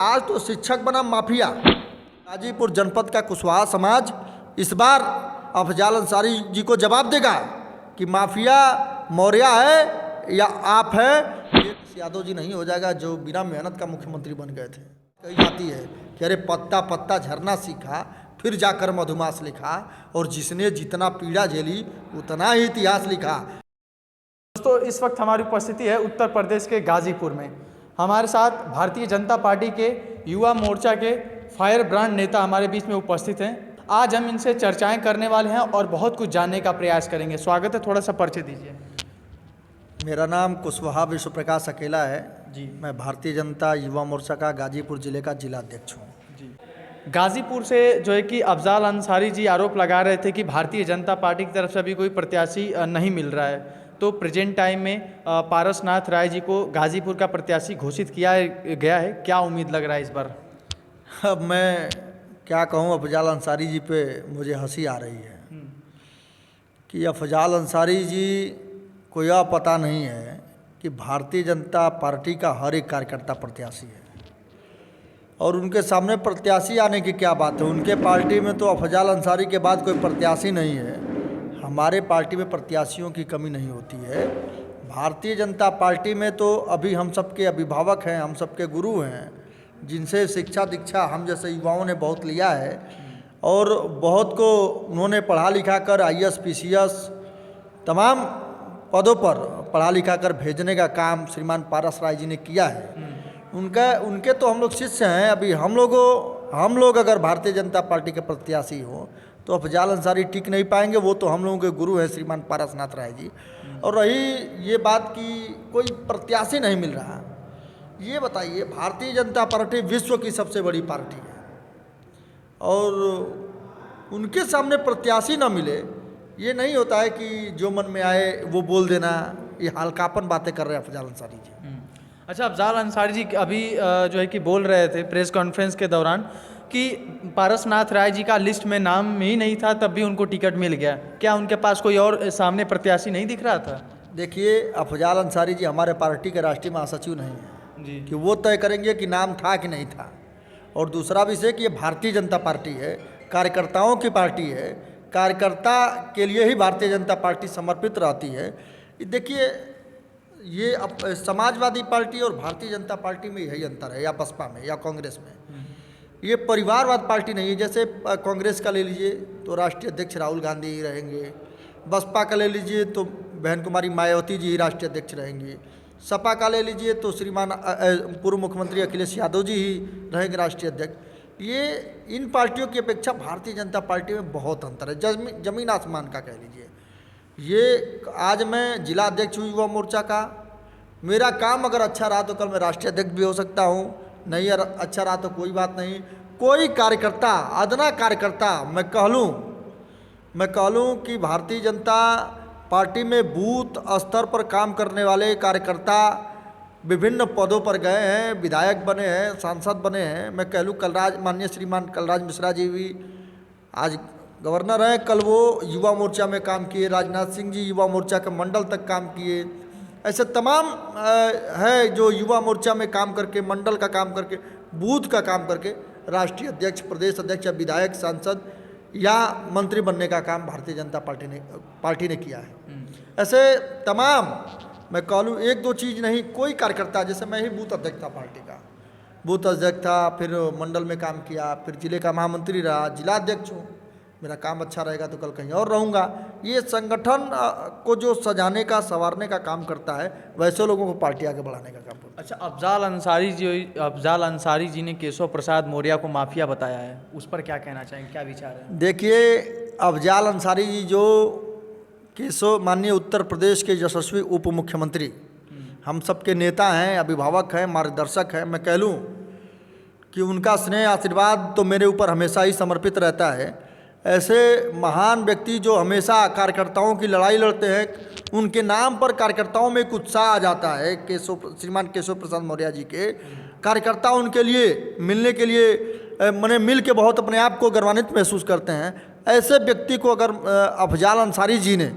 आज तो शिक्षक बना माफिया। गाजीपुर जनपद का कुशवाहा समाज इस बार अफजाल अंसारी जी को जवाब देगा कि माफिया मौर्य है या आप है। ये यादव जी नहीं हो जाएगा जो बिना मेहनत का मुख्यमंत्री बन गए थे। कही जाती है कि अरे पत्ता पत्ता झरना सीखा, फिर जाकर मधुमास लिखा, और जिसने जितना पीड़ा झेली उतना ही इतिहास लिखा। दोस्तों, इस वक्त हमारी उपस्थिति है उत्तर प्रदेश के गाजीपुर में। हमारे साथ भारतीय जनता पार्टी के युवा मोर्चा के फायर ब्रांड नेता हमारे बीच में उपस्थित हैं। आज हम इनसे चर्चाएं करने वाले हैं और बहुत कुछ जानने का प्रयास करेंगे। स्वागत है, थोड़ा सा परिचय दीजिए। मेरा नाम कुशवाहा विश्व प्रकाश अकेला है जी। मैं भारतीय जनता युवा मोर्चा का गाजीपुर जिले का जिलाध्यक्ष हूँ। जी। गाजीपुर से जो है कि अफजाल अंसारी जी आरोप लगा रहे थे कि भारतीय जनता पार्टी की तरफ से अभी कोई प्रत्याशी नहीं मिल रहा है, तो प्रेजेंट टाइम में पारसनाथ राय जी को गाजीपुर का प्रत्याशी घोषित किया गया है। क्या उम्मीद लग रहा है इस बार? अब मैं क्या कहूँ, अफजाल अंसारी जी पे मुझे हंसी आ रही है कि अफजाल अंसारी जी को यह पता नहीं है कि भारतीय जनता पार्टी का हर एक कार्यकर्ता प्रत्याशी है, और उनके सामने प्रत्याशी आने की क्या बात है। उनके पार्टी में तो अफजाल अंसारी के बाद कोई प्रत्याशी नहीं है। हमारे पार्टी में प्रत्याशियों की कमी नहीं होती है। भारतीय जनता पार्टी में तो अभी हम सबके अभिभावक हैं, हम सबके गुरु हैं, जिनसे शिक्षा दीक्षा हम जैसे युवाओं ने बहुत लिया है, और बहुत को उन्होंने पढ़ा लिखा कर IAS PCS तमाम पदों पर पढ़ा लिखा कर भेजने का काम श्रीमान पारस राय जी ने किया है। उनके तो हम लोग शिष्य हैं। अभी हम लोग अगर भारतीय जनता पार्टी के प्रत्याशी हो तो अफजाल अंसारी टिक नहीं पाएंगे। वो तो हम लोगों के गुरु हैं श्रीमान पारसनाथ राय जी। और रही ये बात कि कोई प्रत्याशी नहीं मिल रहा, ये बताइए, भारतीय जनता पार्टी विश्व की सबसे बड़ी पार्टी है, और उनके सामने प्रत्याशी न मिले, ये नहीं होता है कि जो मन में आए वो बोल देना। ये हल्कापन बातें कर रहे हैं अफजाल अंसारी जी। अच्छा, अफजाल अंसारी जी अभी जो है कि बोल रहे थे प्रेस कॉन्फ्रेंस के दौरान कि पारसनाथ राय जी का लिस्ट में नाम ही नहीं था, तब भी उनको टिकट मिल गया। क्या उनके पास कोई और सामने प्रत्याशी नहीं दिख रहा था? देखिए, अफजाल अंसारी जी हमारे पार्टी के राष्ट्रीय महासचिव नहीं हैं जी, कि वो तय करेंगे कि नाम था कि नहीं था। और दूसरा विषय कि ये भारतीय जनता पार्टी है, कार्यकर्ताओं की पार्टी है। कार्यकर्ता के लिए ही भारतीय जनता पार्टी समर्पित रहती है। देखिए, ये अब समाजवादी पार्टी और भारतीय जनता पार्टी में यही अंतर है, या बसपा में या कांग्रेस में। ये परिवारवाद पार्टी नहीं है। जैसे कांग्रेस का ले लीजिए तो राष्ट्रीय अध्यक्ष राहुल गांधी ही रहेंगे, बसपा का ले लीजिए तो बहन कुमारी मायावती जी ही राष्ट्रीय अध्यक्ष रहेंगे, सपा का ले लीजिए तो श्रीमान पूर्व मुख्यमंत्री अखिलेश यादव जी ही रहेंगे राष्ट्रीय अध्यक्ष। ये इन पार्टियों की अपेक्षा भारतीय जनता पार्टी में बहुत अंतर है, जमीन आसमान का कह लीजिए। ये आज मैं जिला अध्यक्ष हूँ युवा मोर्चा का। मेरा काम अगर अच्छा रहा तो कल मैं राष्ट्रीय अध्यक्ष भी हो सकता हूँ, नहीं अच्छा रहा तो कोई बात नहीं। कोई कार्यकर्ता, अदना कार्यकर्ता मैं कह लूँ कि भारतीय जनता पार्टी में बूथ स्तर पर काम करने वाले कार्यकर्ता विभिन्न पदों पर गए हैं, विधायक बने हैं, सांसद बने हैं। मैं कह लूँ माननीय श्रीमान कलराज मिश्रा जी भी आज गवर्नर हैं, कल वो युवा मोर्चा में काम किए। राजनाथ सिंह जी युवा मोर्चा के मंडल तक काम किए। ऐसे तमाम है जो युवा मोर्चा में काम करके, मंडल का काम करके, बूथ का काम करके राष्ट्रीय अध्यक्ष, प्रदेश अध्यक्ष या विधायक, सांसद या मंत्री बनने का काम भारतीय जनता पार्टी ने किया है। ऐसे तमाम मैं कह लूँ, एक दो चीज़ नहीं, कोई कार्यकर्ता, जैसे मैं ही बूथ अध्यक्ष था, पार्टी का बूथ अध्यक्ष था, फिर मंडल में काम किया, फिर जिले का महामंत्री रहा, जिला अध्यक्ष हूँ। मेरा काम अच्छा रहेगा तो कल कहीं और रहूँगा। ये संगठन को जो सजाने का, संवारने का काम करता है, वैसे लोगों को पार्टी आगे बढ़ाने का काम करता है। अच्छा, अफजाल अंसारी जी ने केशव प्रसाद मौर्य को माफिया बताया है, उस पर क्या कहना चाहेंगे, क्या विचार है? देखिए, अफजाल अंसारी जी जो माननीय उत्तर प्रदेश के यशस्वी उप मुख्यमंत्री, हम सबके नेता हैं, अभिभावक हैं, मार्गदर्शक हैं। मैं कह लूँ कि उनका स्नेह आशीर्वाद तो मेरे ऊपर हमेशा ही समर्पित रहता है। ऐसे महान व्यक्ति जो हमेशा कार्यकर्ताओं की लड़ाई लड़ते हैं, उनके नाम पर कार्यकर्ताओं में एक उत्साह आ जाता है। श्रीमान केशव प्रसाद मौर्य जी के कार्यकर्ता उनके लिए मिलने के लिए मिल के बहुत अपने आप को गर्वान्वित महसूस करते हैं। ऐसे व्यक्ति को अगर अफजाल अंसारी जी ने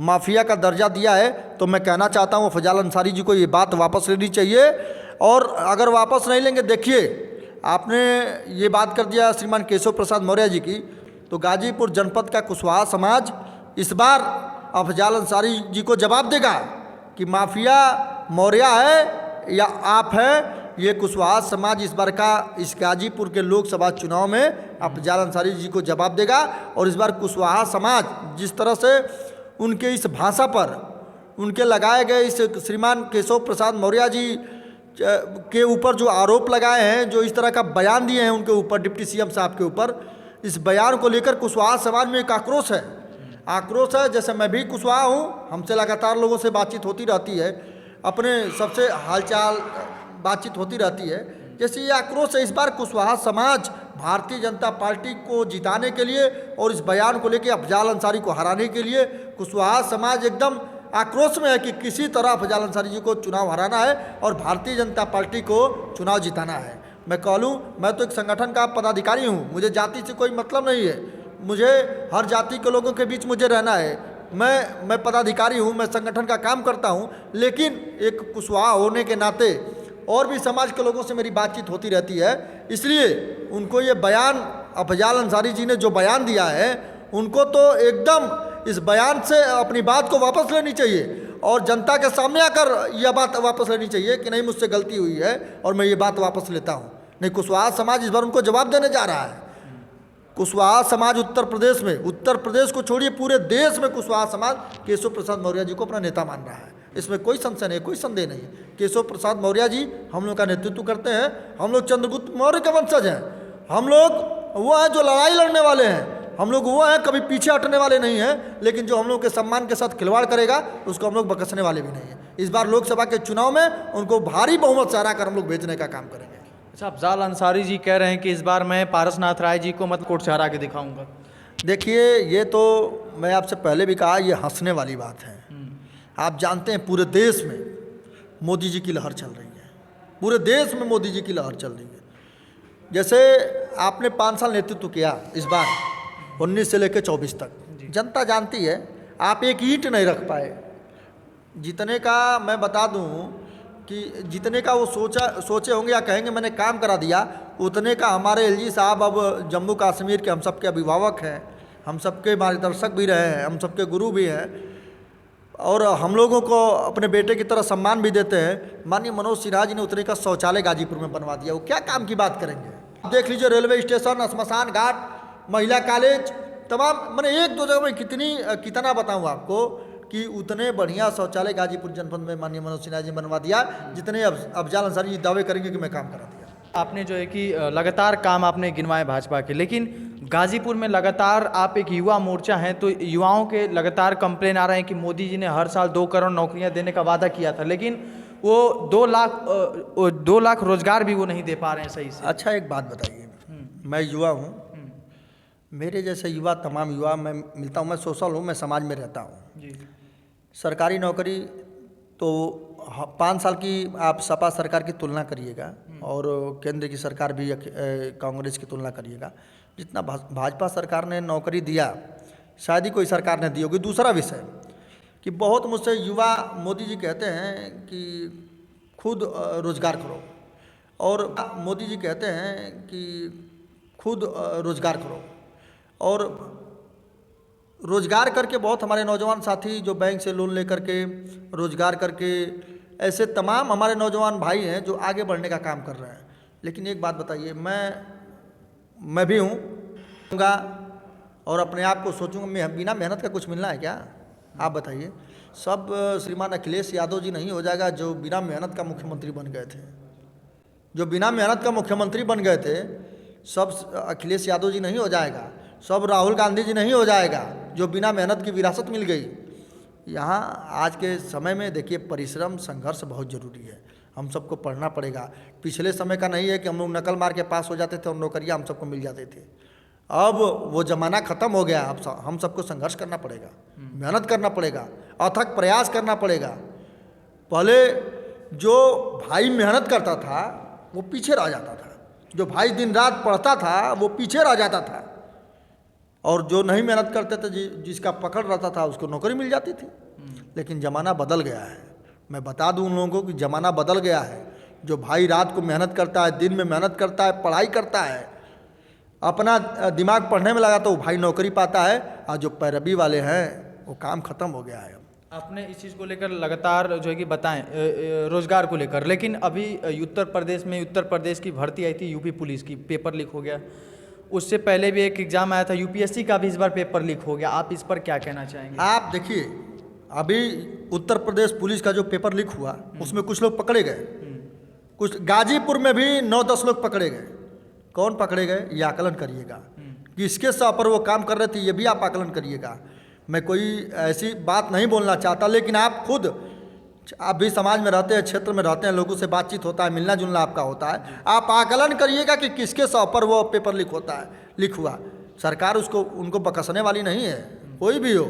माफिया का दर्जा दिया है तो मैं कहना चाहता हूँ अफजाल अंसारी जी को ये बात वापस लेनी चाहिए। और अगर वापस नहीं लेंगे, देखिए आपने ये बात कर दिया श्रीमान केशव प्रसाद मौर्य जी की, तो गाजीपुर जनपद का कुशवाहा समाज इस बार अफजाल अंसारी जी को जवाब देगा कि माफिया मौर्य है या आप हैं। ये कुशवाहा समाज इस बार का इस गाजीपुर के लोकसभा चुनाव में अफजाल अंसारी जी को जवाब देगा। और इस बार कुशवाहा समाज जिस तरह से उनके इस भाषा पर, उनके लगाए गए इस श्रीमान केशव प्रसाद मौर्य जी के ऊपर जो आरोप लगाए हैं, जो इस तरह का बयान दिए हैं उनके ऊपर, डिप्टी सीएम साहब के ऊपर, इस बयान को लेकर कुशवाहा समाज में एक आक्रोश है। आक्रोश है, जैसे मैं भी कुशवाहा हूँ, हमसे लगातार लोगों से बातचीत होती रहती है, अपने सबसे हालचाल बातचीत होती रहती है। जैसे ये आक्रोश है, इस बार कुशवाहा समाज भारतीय जनता पार्टी को जिताने के लिए और इस बयान को लेकर अफजाल अंसारी को हराने के लिए कुशवाहा समाज एकदम आक्रोश में है कि किसी तरह अफजाल अंसारी जी को चुनाव हराना है और भारतीय जनता पार्टी को चुनाव जिताना है। मैं कह लूँ, मैं तो एक संगठन का पदाधिकारी हूँ, मुझे जाति से कोई मतलब नहीं है, मुझे हर जाति के लोगों के बीच मुझे रहना है। मैं पदाधिकारी हूँ, मैं संगठन का काम करता हूँ, लेकिन एक कुशवाहा होने के नाते और भी समाज के लोगों से मेरी बातचीत होती रहती है, इसलिए उनको ये बयान अफजाल अंसारी जी ने जो बयान दिया है, उनको तो एकदम इस बयान से अपनी बात को वापस लेनी चाहिए और जनता के सामने आकर यह बात वापस लेनी चाहिए कि नहीं, मुझसे गलती हुई है और मैं ये बात वापस लेता हूँ। नहीं, कुशवाहा समाज इस बार उनको जवाब देने जा रहा है। कुशवाहा समाज उत्तर प्रदेश में, उत्तर प्रदेश को छोड़िए पूरे देश में कुशवाहा समाज केशव प्रसाद मौर्य जी को अपना नेता मान रहा है। इसमें कोई संशय नहीं, कोई संदेह नहीं। केशव प्रसाद मौर्य जी हम लोग का नेतृत्व करते हैं, हम लोग चंद्रगुप्त मौर्य के वंशज हैं, हम लोग वो हैं जो लड़ाई लड़ने वाले हैं, हम लोग वो हैं कभी पीछे हटने वाले नहीं हैं। लेकिन जो हम लोग के सम्मान के साथ खिलवाड़ करेगा उसको हम लोग बख्शने वाले भी नहीं हैं। इस बार लोकसभा के चुनाव में उनको भारी बहुमत से हरा कर हम लोग भेजने का काम करेंगे। अच्छा, अफजाल अंसारी जी कह रहे हैं कि इस बार मैं पारसनाथ राय जी को मत कोर्ट से हरा के दिखाऊंगा। देखिए, ये तो मैं आपसे पहले भी कहा, ये हंसने वाली बात है। आप जानते हैं पूरे देश में मोदी जी की लहर चल रही है, पूरे देश में मोदी जी की लहर चल रही है। जैसे आपने 5 साल नेतृत्व किया, इस बार 19 से लेकर 24 तक, जनता जानती है आप एक ईंट नहीं रख पाए। जितने का मैं बता दूं कि जितने का वो सोचे होंगे या कहेंगे मैंने काम करा दिया, उतने का हमारे एलजी साहब अब जम्मू कश्मीर के हम सबके अभिभावक हैं, हम सबके मार्गदर्शक भी रहे हैं, हम सबके गुरु भी हैं और हम लोगों को अपने बेटे की तरह सम्मान भी देते हैं। माननीय मनोज सिन्हा जी ने उतने का शौचालय गाजीपुर में बनवा दिया, वो क्या काम की बात करेंगे। आप देख लीजिए, रेलवे स्टेशन, श्मशान घाट, महिला कॉलेज, तमाम, मैंने 1-2 जगह में कितना बताऊँ आपको कि उतने बढ़िया शौचालय गाजीपुर जनपद में माननीय मनोज सिन्हा जी बनवा दिया, जितने अफजाल अंसारी जी दावे करेंगे कि मैं काम करा दिया। आपने जो है कि लगातार काम आपने गिनवाए भाजपा के, लेकिन गाजीपुर में लगातार आप एक युवा मोर्चा हैं, तो युवाओं के लगातार कंप्लेन आ रहे हैं कि मोदी जी ने हर साल 2 करोड़ नौकरियां देने का वादा किया था, लेकिन वो 2 लाख रोजगार भी वो नहीं दे पा रहे हैं सही से। अच्छा, एक बात बताइए, मैं युवा हूँ, मेरे जैसे युवा, तमाम युवा मैं मिलता हूँ, मैं सोशल हूँ, मैं समाज में रहता हूँ जी। सरकारी नौकरी तो 5 साल की आप सपा सरकार की तुलना करिएगा और केंद्र की सरकार भी कांग्रेस की तुलना करिएगा, जितना भाजपा सरकार ने नौकरी दिया शायद ही कोई सरकार ने दी होगी। दूसरा विषय कि बहुत मुझसे युवा, मोदी जी कहते हैं कि खुद रोजगार करो, और मोदी जी कहते हैं कि खुद रोजगार करो, और रोजगार करके बहुत हमारे नौजवान साथी जो बैंक से लोन लेकर के रोजगार करके, ऐसे तमाम हमारे नौजवान भाई हैं जो आगे बढ़ने का काम कर रहे हैं। लेकिन एक बात बताइए, मैं भी हूँगा और अपने आप को सोचूंगा बिना मेहनत का कुछ मिलना है क्या? आप बताइए। सब श्रीमान अखिलेश यादव जी नहीं हो जाएगा जो बिना मेहनत का मुख्यमंत्री बन गए थे, जो बिना मेहनत का मुख्यमंत्री बन गए थे, सब अखिलेश यादव जी नहीं हो जाएगा, सब राहुल गांधी जी नहीं हो जाएगा जो बिना मेहनत की विरासत मिल गई। यहाँ आज के समय में देखिए, परिश्रम, संघर्ष बहुत ज़रूरी है, हम सबको पढ़ना पड़ेगा। पिछले समय का नहीं है कि हम लोग नकल मार के पास हो जाते थे और नौकरियाँ हम सबको मिल जाते थे। अब वो ज़माना ख़त्म हो गया, अब हम सबको संघर्ष करना पड़ेगा, मेहनत करना पड़ेगा, अथक प्रयास करना पड़ेगा। पहले जो भाई मेहनत करता था वो पीछे रह जाता था, जो भाई दिन रात पढ़ता था वो पीछे रह जाता था, और जो नहीं मेहनत करते थे, जिसका पकड़ रहता था उसको नौकरी मिल जाती थी। लेकिन ज़माना बदल गया है, मैं बता दूं उन लोगों को कि ज़माना बदल गया है। जो भाई रात को मेहनत करता है, दिन में मेहनत करता है, पढ़ाई करता है, अपना दिमाग पढ़ने में लगा तो वो भाई नौकरी पाता है। और जो पैरवी वाले हैं वो काम खत्म हो गया है। आपने इस चीज़ को लेकर लगातार जो है कि बताएं रोजगार को लेकर, लेकिन अभी उत्तर प्रदेश की भर्ती आई थी यूपी पुलिस की, पेपर लीक हो गया। उससे पहले भी एक एग्ज़ाम आया था यूपीएससी का भी, इस बार पेपर लीक हो गया। आप इस पर क्या कहना चाहेंगे? आप देखिए, अभी उत्तर प्रदेश पुलिस का जो पेपर लीक हुआ उसमें कुछ लोग पकड़े गए, कुछ गाजीपुर में भी 9-10 लोग पकड़े गए। कौन पकड़े गए ये आकलन करिएगा, किसके सह पर वो काम कर रहे थे ये भी आप आकलन करिएगा। मैं कोई ऐसी बात नहीं बोलना चाहता, लेकिन आप खुद, आप भी समाज में रहते हैं, क्षेत्र में रहते हैं, लोगों से बातचीत होता है, मिलना जुलना आपका होता है, आप आकलन करिएगा कि किसके सह पर वो पेपर लीक होता है, लीक हुआ। सरकार उनको बकसने वाली नहीं है, कोई भी हो।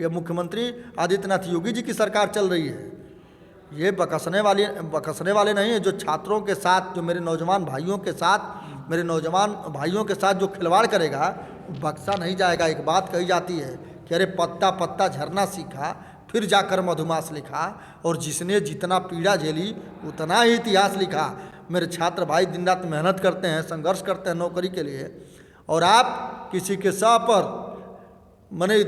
ये मुख्यमंत्री आदित्यनाथ योगी जी की सरकार चल रही है, ये बकसने वाले नहीं है। जो छात्रों के साथ, जो मेरे नौजवान भाइयों के साथ जो खिलवाड़ करेगा बक्सा नहीं जाएगा। एक बात कही जाती है कि अरे पत्ता पत्ता झरना सीखा, फिर जाकर मधुमास लिखा, और जिसने जितना पीड़ा झेली उतना ही इतिहास लिखा। मेरे छात्र भाई दिन रात मेहनत करते हैं, संघर्ष करते हैं नौकरी के लिए, और आप किसी के सह पर माने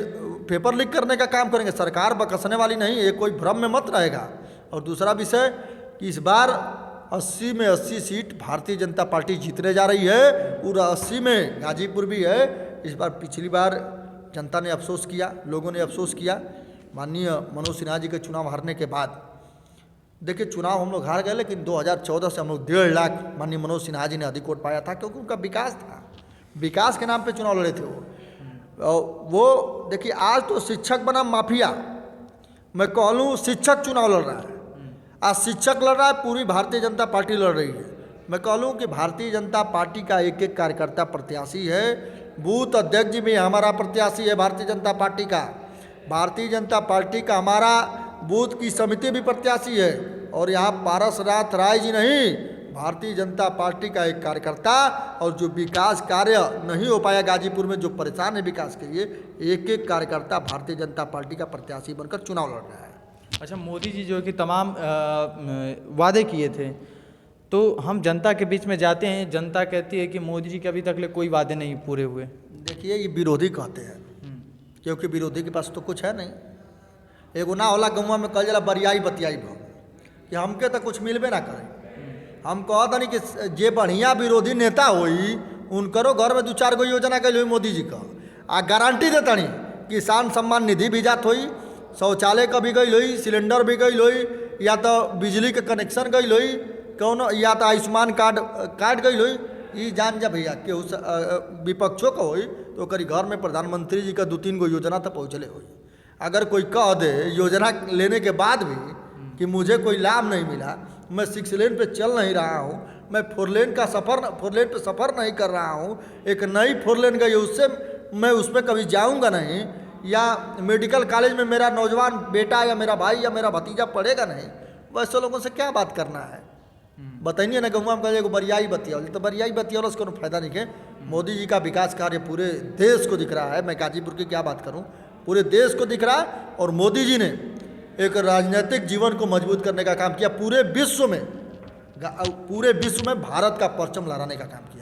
पेपर लीक करने का काम करेंगे। सरकार बकसने वाली नहीं है, कोई भ्रम में मत रहेगा। और दूसरा विषय कि इस बार 80 में 80 सीट भारतीय जनता पार्टी जीतने जा रही है, पूरा 80 में गाजीपुर भी है। इस बार, पिछली बार जनता ने अफसोस किया, लोगों ने अफसोस किया माननीय मनोज सिन्हा जी के चुनाव हारने के बाद। देखिए, चुनाव हम लोग हार गए, लेकिन 2014 से हम लोग 1.5 लाख माननीय मनोज सिन्हा जी ने अधिक वोट पाया था, क्योंकि उनका विकास था, विकास के नाम पे चुनाव लड़े थे वो। देखिए, आज तो शिक्षक बना माफिया। मैं कह लूँ शिक्षक चुनाव लड़ रहा है, आज शिक्षक लड़ रहा है, पूरी भारतीय जनता पार्टी लड़ रही है। मैं कह लूँ कि भारतीय जनता पार्टी का एक एक कार्यकर्ता प्रत्याशी है, बूथ अध्यक्ष जी भी हमारा प्रत्याशी है भारतीय जनता पार्टी का, भारतीय जनता पार्टी का हमारा बूथ की समिति भी प्रत्याशी है। और यहाँ पारसनाथ राय जी नहीं, भारतीय जनता पार्टी का एक कार्यकर्ता, और जो विकास कार्य नहीं हो पाया गाजीपुर में, जो परेशान है विकास के लिए, एक एक कार्यकर्ता भारतीय जनता पार्टी का प्रत्याशी बनकर चुनाव लड़ रहा है। अच्छा, मोदी जी जो कि तमाम वादे किए थे, तो हम जनता के बीच में जाते हैं, जनता कहती है कि मोदी जी के अभी तक ले कोई वादे नहीं पूरे हुए। देखिए, ये विरोधी कहते हैं, क्योंकि विरोधी के पास तो कुछ है नहीं। एगो ना होला गौवा में कल जला बरियाई बतियाई भाव कि हमके तो कुछ मिलबे ना करे। हम कहता नहीं कि जे बढ़िया विरोधी नेता होई उनकरो घर में 2-4 गो योजना कैल हुई मोदी जी का, आ गारंटी देता नहीं, किसान सम्मान निधि भी जात हुई, शौचालय का भी गई हुई, सिलेंडर भी गई हुई, या तो बिजली के कनेक्शन गई हुई, कौन, या तो आयुष्मान कार्ड गई हुई। ये जान जा भैया कि विपक्षों का होई तो करी घर में प्रधानमंत्री जी का 2-3 गो योजना तो पहुँचले हुई। अगर कोई कह दे योजना लेने के बाद भी कि मुझे कोई लाभ नहीं मिला, मैं 6 लेन पे चल नहीं रहा हूँ, मैं 4 लेन पे सफ़र नहीं कर रहा हूँ, एक नई 4 लेन गई उससे मैं उस पर कभी जाऊँगा नहीं, या मेडिकल कॉलेज में मेरा नौजवान बेटा या मेरा भाई या मेरा भतीजा पढ़ेगा नहीं, वैसे लोगों से क्या बात करना है? बताइए ना। गहुआ में कहे बरियाई बतिया, तो बरियाई बतिया से कोई फायदा नहीं है। मोदी जी का विकास कार्य पूरे देश को दिख रहा है, मैं गाजीपुर की क्या बात करूं, पूरे देश को दिख रहा है। और मोदी जी ने एक राजनीतिक जीवन को मजबूत करने का काम किया, पूरे विश्व में भारत का परचम लहराने का काम किया।